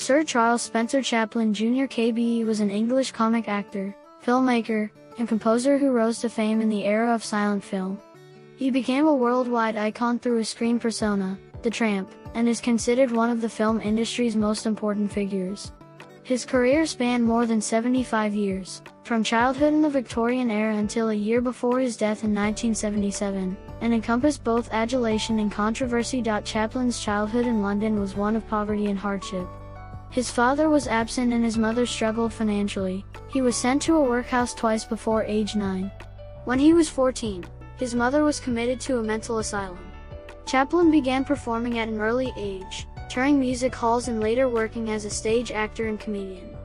Sir Charles Spencer Chaplin Jr. KBE was an English comic actor, filmmaker, and composer who rose to fame in the era of silent film. He became a worldwide icon through his screen persona, the Tramp, and is considered one of the film industry's most important figures. His career spanned more than 75 years, from childhood in the Victorian era until a year before his death in 1977, and encompassed both adulation and controversy. Chaplin's childhood in London was one of poverty and hardship. His father was absent and his mother struggled financially. He was sent to a workhouse twice before age 9. When he was 14, his mother was committed to a mental asylum. Chaplin began performing at an early age, touring music halls and later working as a stage actor and comedian.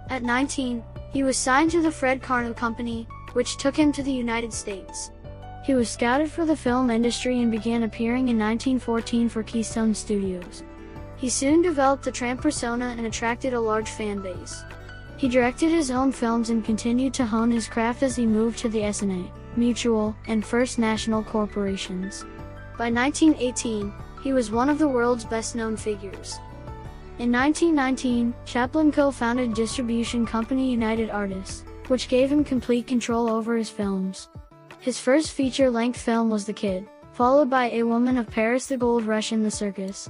At 19, he was signed to the Fred Karno Company, which took him to the United States. He was scouted for the film industry and began appearing in 1914 for Keystone Studios. He soon developed the Tramp persona and attracted a large fan base. He directed his own films and continued to hone his craft as he moved to the S&A, Mutual, and First National corporations. By 1918, he was one of the world's best-known figures. In 1919, Chaplin co-founded distribution company United Artists, which gave him complete control over his films. His first feature-length film was The Kid, followed by A Woman of Paris, The Gold Rush, and The Circus.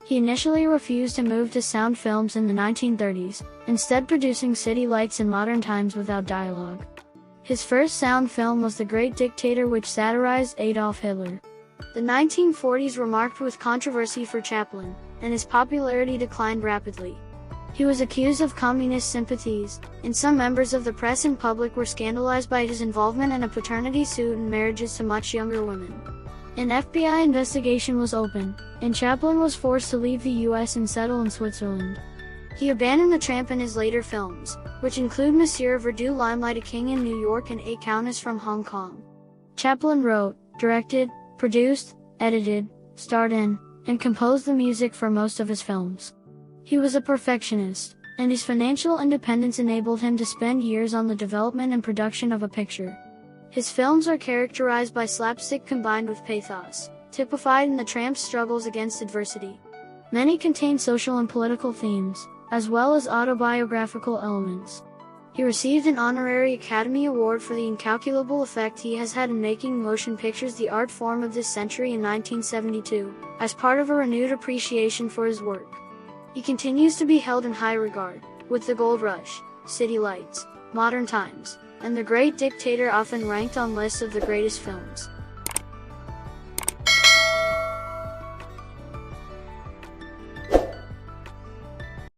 He initially refused to move to sound films in the 1930s, instead producing City Lights and Modern Times without dialogue. His first sound film was The Great Dictator, which satirized Adolf Hitler. The 1940s were marked with controversy for Chaplin, and his popularity declined rapidly. He was accused of communist sympathies, and some members of the press and public were scandalized by his involvement in a paternity suit and marriages to much younger women. An FBI investigation was opened, and Chaplin was forced to leave the US and settle in Switzerland. He abandoned the Tramp in his later films, which include Monsieur Verdoux, Limelight, A King in New York, and A Countess from Hong Kong. Chaplin wrote, directed, produced, edited, starred in, and composed the music for most of his films. He was a perfectionist, and his financial independence enabled him to spend years on the development and production of a picture. His films are characterized by slapstick combined with pathos, typified in the Tramp's struggles against adversity. Many contain social and political themes, as well as autobiographical elements. He received an honorary Academy Award for the incalculable effect he has had in making motion pictures the art form of this century in 1972, as part of a renewed appreciation for his work. He continues to be held in high regard, with The Gold Rush, City Lights, Modern Times, and The Great Dictator often ranked on lists of the greatest films.